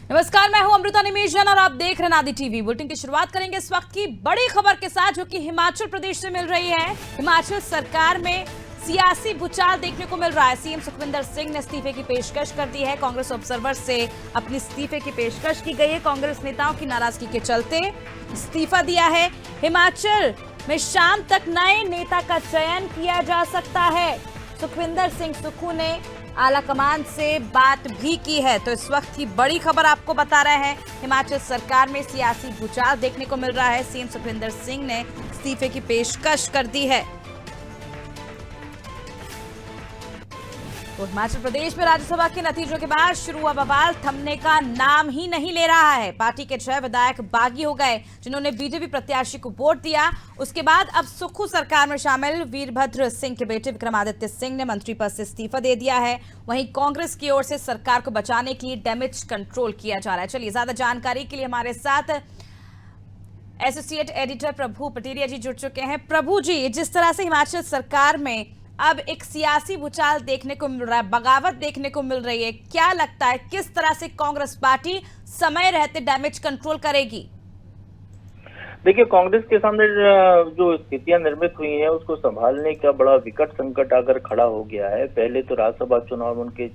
नमस्कार, मैं हूं अमृता निमेशन और आप देख रहे हैं नादी टीवी। बुलेटिन की शुरुआत करेंगे इस वक्त की बड़ी खबर के साथ, जो कि हिमाचल प्रदेश से मिल रही है। हिमाचल सरकार में सियासी भूचाल देखने को मिल रहा है। सीएम सुखविंदर सिंह ने इस्तीफे की पेशकश कर दी है। कांग्रेस ऑब्जर्वर से अपनी इस्तीफे की पेशकश की गई है। कांग्रेस नेताओं की नाराजगी के चलते इस्तीफा दिया है। हिमाचल में शाम तक नए नेता का चयन किया जा सकता है। सुखविंदर सिंह सुक्खू ने आला कमान से बात भी की है। तो इस वक्त की बड़ी खबर आपको बता रहे हैं, हिमाचल सरकार में सियासी भूचाल देखने को मिल रहा है। सीएम सुखविंदर सिंह ने इस्तीफे की पेशकश कर दी है। तो हिमाचल प्रदेश में राज्यसभा के नतीजों के बाद शुरू हुआ बवाल थमने का नाम ही नहीं ले रहा है। पार्टी के 6 विधायक बागी हो गए, जिन्होंने बीजेपी प्रत्याशी को वोट दिया। उसके बाद अब सुक्खू सरकार में शामिल वीरभद्र सिंह के बेटे विक्रमादित्य सिंह ने मंत्री पद से इस्तीफा दे दिया है। वहीं कांग्रेस की ओर से सरकार को बचाने के लिए डैमेज कंट्रोल किया जा रहा है। चलिए, ज्यादा जानकारी के लिए हमारे साथ एसोसिएट एडिटर प्रभु पटेरिया जी जुड़ चुके हैं। प्रभु जी, जिस तरह से हिमाचल सरकार में अब एक सियासी भूचाल देखने को मिल रहा है, बगावत देखने को मिल रही है, क्या लगता है किस तरह से कांग्रेस पार्टी समय रहते डैमेज कंट्रोल करेगी? देखिए, कांग्रेस के सामने जो स्थितियां निर्मित हुई हैं उसको संभालने का बड़ा विकट संकट आकर खड़ा हो गया है। पहले तो राज्यसभा चुनाव में उनके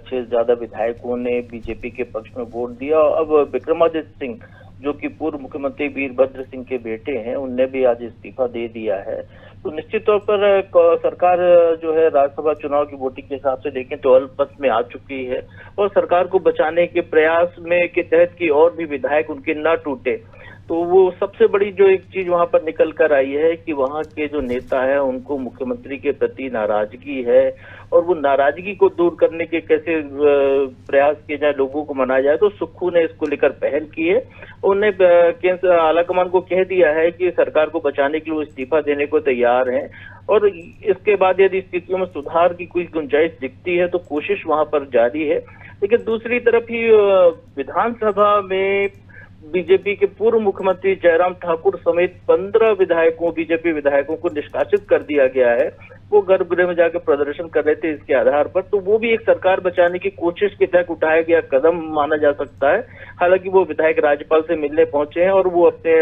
6 ज्यादा विधायकों ने बीजेपी के पक्ष में वोट दिया। अब विक्रमादित्य सिंह, जो कि पूर्व मुख्यमंत्री वीरभद्र सिंह के बेटे हैं, उनने भी आज इस्तीफा दे दिया है। तो निश्चित तौर पर सरकार जो है राज्यसभा चुनाव की वोटिंग के हिसाब से देखें तो अल्पमत में आ चुकी है और सरकार को बचाने के प्रयास में के तहत की और भी विधायक उनके न टूटे। तो वो सबसे बड़ी जो एक चीज वहां पर निकल कर आई है कि वहां के जो नेता है उनको मुख्यमंत्री के प्रति नाराजगी है और वो नाराजगी को दूर करने के कैसे प्रयास किए जाए, लोगों को मनाया जाए। तो सुक्खू ने इसको लेकर पहल की है। उन्होंने केंद्र आलाकमान को कह दिया है कि सरकार को बचाने के लिए वो इस्तीफा देने को तैयार हैं और इसके बाद यदि स्थितियों में सुधार की कोई गुंजाइश दिखती है तो कोशिश वहां पर जारी है। लेकिन दूसरी तरफ ही विधानसभा में बीजेपी के पूर्व मुख्यमंत्री जयराम ठाकुर समेत 15 बीजेपी विधायकों को निष्कासित कर दिया गया है। वो गर्भगृह में जाकर प्रदर्शन कर रहे थे इसके आधार पर। तो वो भी एक सरकार बचाने की कोशिश के तहत उठाया गया कदम माना जा सकता है। हालांकि वो विधायक राज्यपाल से मिलने पहुंचे हैं और वो अपने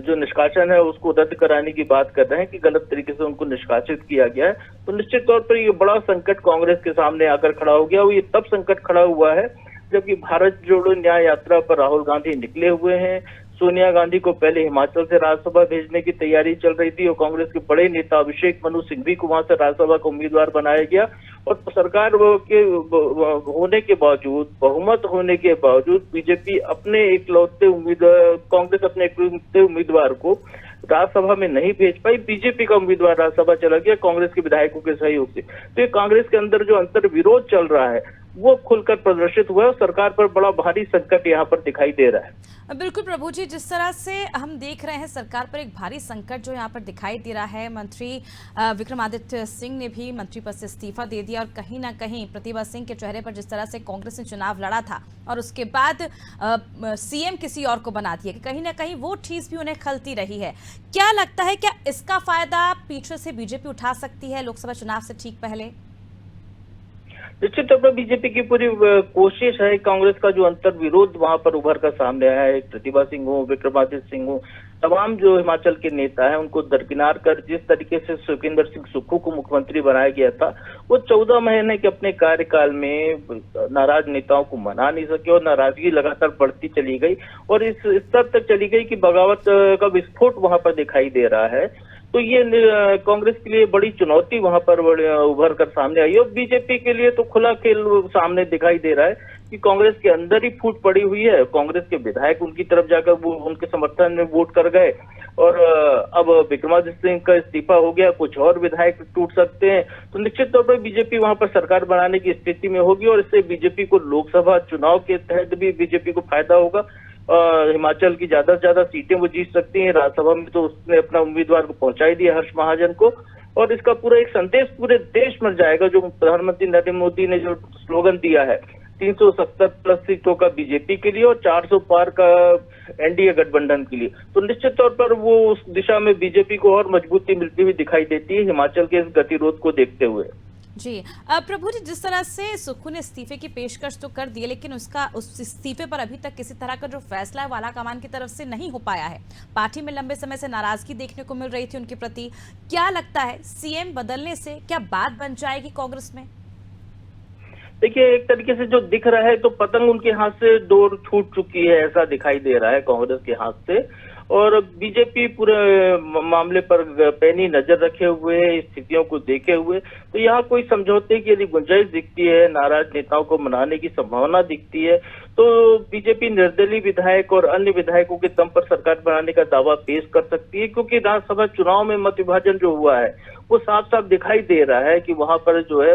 जो निष्कासन है उसको रद्द कराने की बात कर रहे हैं कि गलत तरीके से उनको निष्कासित किया गया है। तो निश्चित तौर पर ये बड़ा संकट कांग्रेस के सामने आकर खड़ा हो गया। वो ये तब संकट खड़ा हुआ है जबकि भारत जोड़ो न्याय यात्रा पर राहुल गांधी निकले हुए हैं। सोनिया गांधी को पहले हिमाचल से राज्यसभा भेजने की तैयारी चल रही थी और कांग्रेस के बड़े नेता अभिषेक मनु सिंघवी को वहां से राज्यसभा का उम्मीदवार बनाया गया। और सरकार के होने के बावजूद, बहुमत होने के बावजूद बीजेपी अपने इकलौते उम्मीदवार, कांग्रेस अपने इकलौते उम्मीदवार को राज्यसभा में नहीं भेज पाई। बीजेपी का उम्मीदवार राज्यसभा चला गया कांग्रेस के विधायकों के सहयोग से। तो ये कांग्रेस के अंदर जो अंतर विरोध चल रहा है वो खुलकर प्रदर्शित हुआ है। सरकार पर बड़ा भारी संकट यहाँ पर दिखाई दे रहा है। बिल्कुल प्रभु जी, जिस तरह से हम देख रहे हैं सरकार पर एक भारी संकट जो यहाँ पर दिखाई दे रहा है। मंत्री विक्रमादित्य सिंह ने भी मंत्री पद से इस्तीफा दे दिया और कहीं ना कहीं प्रतिभा सिंह के चेहरे पर जिस तरह से कांग्रेस ने चुनाव लड़ा था और उसके बाद सीएम किसी और को बना दिया, कि कहीं ना कहीं वो चीज भी उन्हें खलती रही है। क्या लगता है, क्या इसका फायदा पीछे से बीजेपी उठा सकती है लोकसभा चुनाव से ठीक पहले? निश्चित तौर पर बीजेपी की पूरी कोशिश है। कांग्रेस का जो अंतर विरोध वहां पर उभर कर सामने आया है, प्रतिभा सिंह हो, विक्रमादित्य सिंह हो, तमाम जो हिमाचल के नेता हैं उनको दरकिनार कर जिस तरीके से सुखविंदर सिंह सुक्खू को मुख्यमंत्री बनाया गया था, वो 14 महीने के अपने कार्यकाल में नाराज नेताओं को मना नहीं सके और नाराजगी लगातार बढ़ती चली गई और इस स्तर तक चली गई कि बगावत का विस्फोट वहां पर दिखाई दे रहा है। तो ये कांग्रेस के लिए बड़ी चुनौती वहां पर उभर कर सामने आई है और बीजेपी के लिए तो खुला खेल सामने दिखाई दे रहा है कि कांग्रेस के अंदर ही फूट पड़ी हुई है। कांग्रेस के विधायक उनकी तरफ जाकर वो उनके समर्थन में वोट कर गए और अब विक्रमादित्य सिंह का इस्तीफा हो गया, कुछ और विधायक टूट सकते हैं। तो निश्चित तौर पर बीजेपी वहां पर सरकार बनाने की स्थिति में होगी और इससे बीजेपी को लोकसभा चुनाव के तहत भी बीजेपी को फायदा होगा। हिमाचल की ज्यादा से ज्यादा सीटें वो जीत सकती हैं। राज्यसभा में तो उसने अपना उम्मीदवार को पहुंचा ही दिया, हर्ष महाजन को, और इसका पूरा एक संदेश पूरे देश में जाएगा। जो प्रधानमंत्री नरेंद्र मोदी ने जो स्लोगन दिया है 370 प्लस सीटों का बीजेपी के लिए और 400 पार का एनडीए गठबंधन के लिए, तो निश्चित तौर पर वो उस दिशा में बीजेपी को और मजबूती मिलती हुई दिखाई देती है हिमाचल के इस गतिरोध को देखते हुए। जी। प्रभु जी, जिस तरह से सुक्खू ने इस्तीफे की पेशकश तो कर दी है, लेकिन उस इस्तीफे पर अभी तक किसी तरह का जो फैसला है वो आलाकमान की तरफ से नहीं हो पाया है। पार्टी में लंबे समय से नाराजगी देखने को मिल रही थी उनके प्रति। क्या लगता है, सीएम बदलने से क्या बात बन जाएगी कांग्रेस में? देखिए, एक तरीके से जो दिख रहा है तो पतंग उनके हाथ से डोर छूट चुकी है, ऐसा दिखाई दे रहा है कांग्रेस के हाथ से। और बीजेपी पूरे मामले पर पैनी नजर रखे हुए है, स्थितियों को देखे हुए। तो यहाँ कोई समझौते की यदि गुंजाइश दिखती है, नाराज नेताओं को मनाने की संभावना दिखती है, तो बीजेपी निर्दलीय विधायक और अन्य विधायकों के दम पर सरकार बनाने का दावा पेश कर सकती है। क्योंकि राज्यसभा चुनाव में मत विभाजन जो हुआ है वो साफ साफ दिखाई दे रहा है कि वहां पर जो है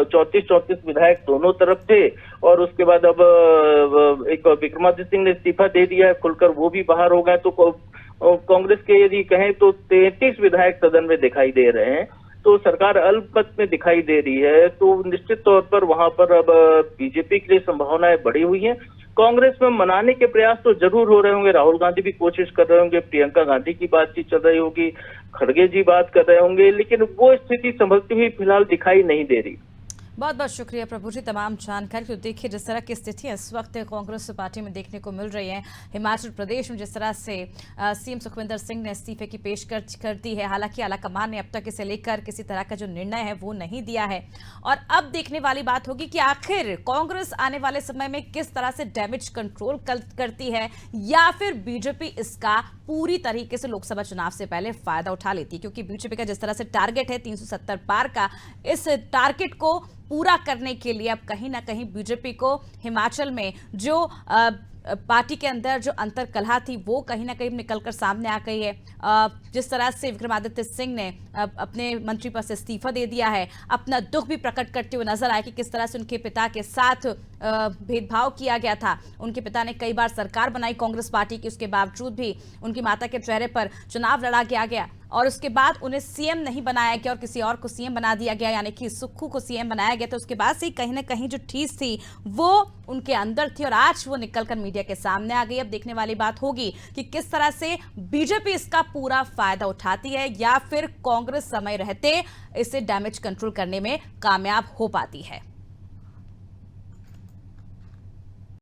34 विधायक दोनों तरफ थे। और उसके बाद अब एक विक्रमादित्य सिंह ने इस्तीफा दे दिया है, खुलकर वो भी बाहर हो गए। तो कांग्रेस के यदि कहें तो 33 विधायक सदन में दिखाई दे रहे हैं। तो सरकार अल्पमत में दिखाई दे रही है। तो निश्चित तौर पर वहां पर अब बीजेपी के लिए संभावनाएं बढ़ी हुई हैं। कांग्रेस में मनाने के प्रयास तो जरूर हो रहे होंगे, राहुल गांधी भी कोशिश कर रहे होंगे, प्रियंका गांधी की बातचीत चल रही होगी, खड़गे जी बात कर रहे होंगे, लेकिन वो स्थिति संभलती हुई फिलहाल दिखाई नहीं दे रही। बहुत बहुत शुक्रिया प्रभु जी तमाम जानकारी। तो देखिए, जिस तरह की स्थिति इस वक्त कांग्रेस पार्टी में देखने को मिल रही है, हिमाचल प्रदेश में जिस तरह से सीएम सुखविंदर सिंह ने इस्तीफे की पेशकश कर दी है। हालांकि आलाकमान ने अब तक इसे लेकर किसी तरह का जो निर्णय है वो नहीं दिया है। और अब देखने वाली बात होगी कि आखिर कांग्रेस आने वाले समय में किस तरह से डैमेज कंट्रोल करती है, या फिर बीजेपी इसका पूरी तरीके से लोकसभा चुनाव से पहले फायदा उठा लेती है। क्योंकि बीजेपी का जिस तरह से टारगेट है 370 पार का, इस टारगेट को पूरा करने के लिए अब कहीं ना कहीं बीजेपी को हिमाचल में जो पार्टी के अंदर जो अंतरकलह थी वो कहीं ना कहीं निकलकर सामने आ गई है। जिस तरह से विक्रमादित्य सिंह ने अपने मंत्री पद से इस्तीफा दे दिया है, अपना दुख भी प्रकट करते हुए नजर आए कि किस तरह से उनके पिता के साथ भेदभाव किया गया था। उनके पिता ने कई बार सरकार बनाई कांग्रेस पार्टी की, उसके बावजूद भी उनकी माता के चेहरे पर चुनाव लड़ा गया और उसके बाद उन्हें सीएम नहीं बनाया गया और किसी और को सीएम बना दिया गया, यानी कि सुक्खू को सीएम बनाया गया। तो उसके बाद से कहीं ना कहीं जो ठेस थी वो उनके अंदर थी और आज वो निकलकर मीडिया के सामने आ गई। अब देखने वाली बात होगी कि किस तरह से बीजेपी इसका पूरा फायदा उठाती है या फिर कांग्रेस समय रहते इसे डैमेज कंट्रोल करने में कामयाब हो पाती है।